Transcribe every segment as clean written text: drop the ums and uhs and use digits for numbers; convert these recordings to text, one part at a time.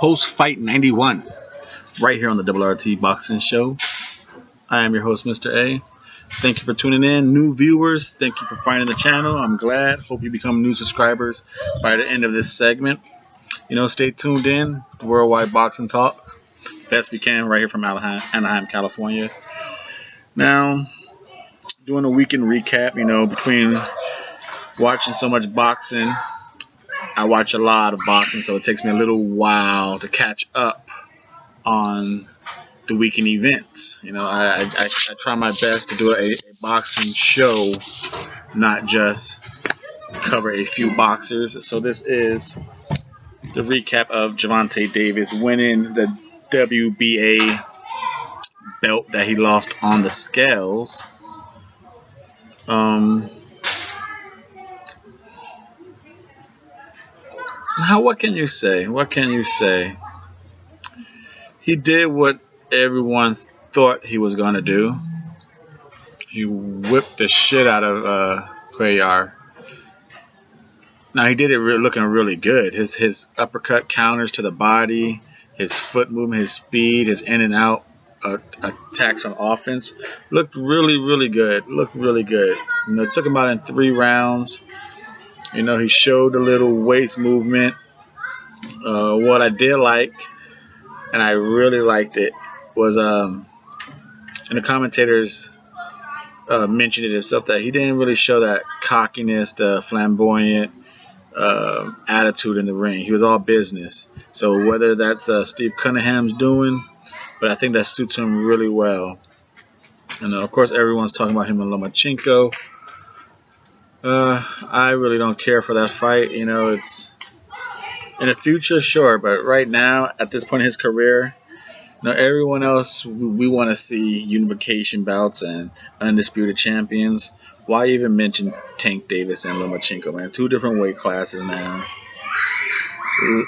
post-fight 91, right here on the RRT Boxing Show. I am your host, Mr. A. Thank you for tuning in. New viewers, thank you for finding the channel. I'm glad. Hope you become new subscribers by the end of this segment. Stay tuned in. Worldwide Boxing Talk. Best we can right here from Anaheim, California. Now, doing a weekend recap, between watching so much boxing, I watch a lot of boxing, so it takes me a little while to catch up on the weekend events. I try my best to do a boxing show, not just cover a few boxers. So this is the recap of Gervonta Davis winning the WBA belt that he lost on the scales. What can you say? What can you say? He did what everyone thought he was going to do. He whipped the shit out of Cuellar. Now, he did it looking really good. His uppercut counters to the body, his foot movement, his speed, his in and out attacks on offense looked really, really good. Looked really good. It took him out in 3 rounds. He showed a little waist movement. What I did like, and I really liked it, was and the commentators mentioned it himself, that he didn't really show that cockiness, the flamboyant attitude in the ring. He was all business. So whether that's Steve Cunningham's doing, but I think that suits him really well. And of course, everyone's talking about him and Lomachenko. I really don't care for that fight. It's in the future, sure, but right now, at this point in his career, everyone else, we want to see unification bouts and undisputed champions. Why even mention Tank Davis and Lomachenko, man? 2 different weight classes now.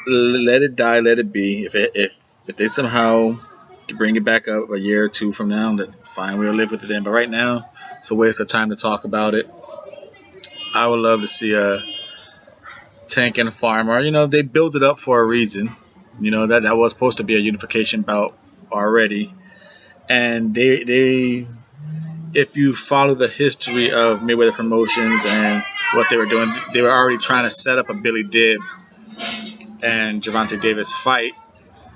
Let it die, let it be. If they somehow bring it back up a year or 2 from now, then fine, we'll live with it then. But right now, it's a waste of time to talk about it. I would love to see a Tank and Farmer. They built it up for a reason. That was supposed to be a unification bout already. And they if you follow the history of Mayweather Promotions and what they were doing, they were already trying to set up a Billy Dib and Gervonta Davis fight.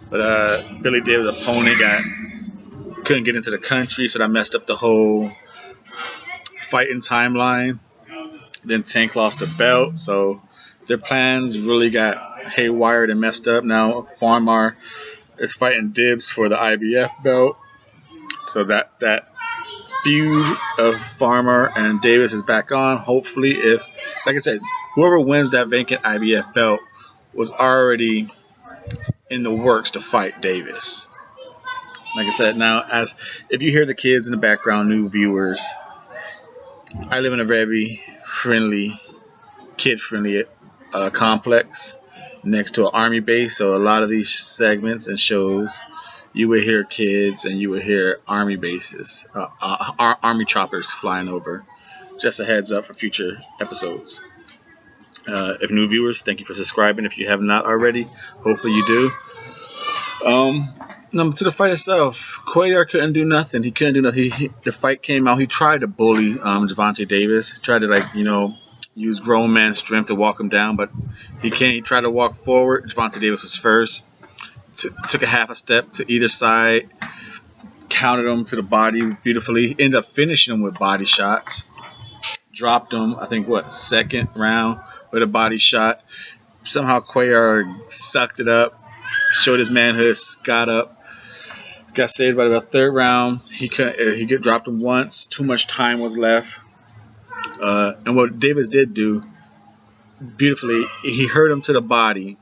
But Billy Dib's opponent couldn't get into the country, so that messed up the whole fighting timeline. Then Tank lost the belt, so their plans really got haywired and messed up. Now Farmer is fighting Dibs for the IBF belt, so that feud of Farmer and Davis is back on. Hopefully, like I said, whoever wins that vacant IBF belt was already in the works to fight Davis. Like I said, now if you hear the kids in the background, new viewers, I live in a very friendly, kid-friendly complex next to an army base. So a lot of these segments and shows, you would hear kids and you would hear army bases, army choppers flying over. Just a heads up for future episodes. If new viewers, thank you for subscribing. If you have not already, hopefully you do. To the fight itself, Cuellar couldn't do nothing. He couldn't do nothing. The fight came out. He tried to bully Gervonta Davis. He tried to use grown man strength to walk him down, but he can't. He tried to walk forward. Gervonta Davis was first. Took a half a step to either side. Counted him to the body beautifully. Ended up finishing him with body shots. Dropped him, I think, second round with a body shot. Somehow Cuellar sucked it up. Showed his manhood. Got up. Got saved by the 3rd round. He dropped him once. Too much time was left. And what Davis did do beautifully, he hurt him to the body,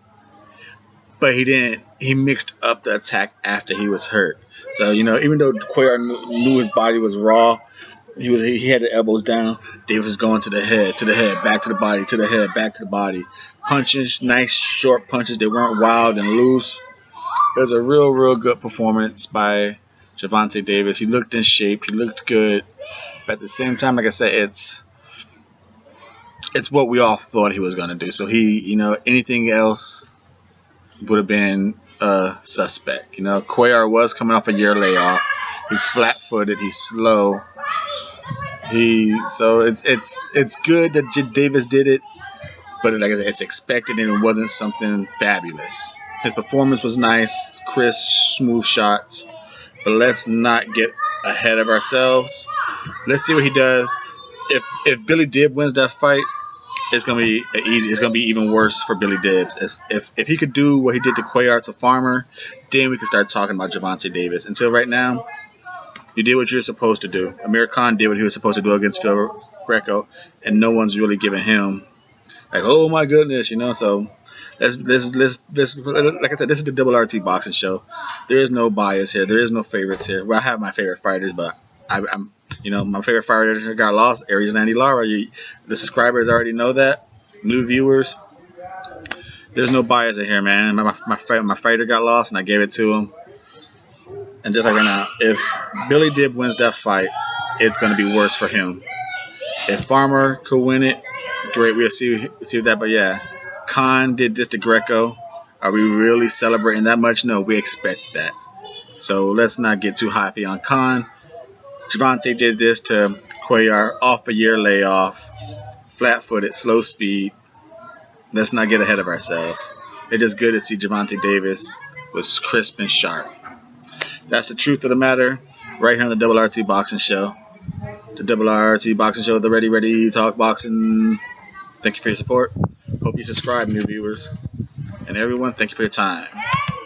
but he didn't. He mixed up the attack after he was hurt. So even though Cuellar knew his body was raw, he had the elbows down. Davis was going to the head, back to the body, to the head, back to the body. Punches, nice short punches. They weren't wild and loose. It was a real good performance by Gervonta Davis. He looked in shape. He looked good. But at the same time, like I said, it's what we all thought he was going to do. So anything else would have been suspect. You know, Cuellar was coming off a year layoff. He's flat-footed. He's slow. So it's good that Davis did it, but like I said, it's expected and it wasn't something fabulous. His performance was nice, crisp, smooth shots, but let's not get ahead of ourselves. Let's see what he does. If Billy Dibb wins that fight, it's gonna be easy. It's gonna be even worse for Billy Dibbs. If he could do what he did to Cuellar to Farmer, then we can start talking about Gervonta Davis. Until right now, you did what you were supposed to do. Amir Khan did what he was supposed to do against Phil Greco, and no one's really giving him like, oh my goodness, you know. So let's like I said, this is the Double RT Boxing Show. There is no bias here. There is no favorites here. Well, I have my favorite fighters, but I'm my favorite fighter got lost. Aries and Andy Lara. The subscribers already know that. New viewers. There's no bias in here, man. My fighter got lost, and I gave it to him. And just like right now, if Billy Dibb wins that fight, it's going to be worse for him. If Farmer could win it, great. We'll see that. But yeah, Khan did this to Greco. Are we really celebrating that much? No, we expect that. So let's not get too happy on Khan. Gervonta did this to Cuellar, off a year layoff, flat-footed, slow speed. Let's not get ahead of ourselves. It's just good to see Gervonta Davis was crisp and sharp. That's the truth of the matter right here on the Double RT Boxing Show. The Double RT Boxing Show, the Ready Talk Boxing. Thank you for your support. Hope you subscribe, new viewers. And everyone, thank you for your time.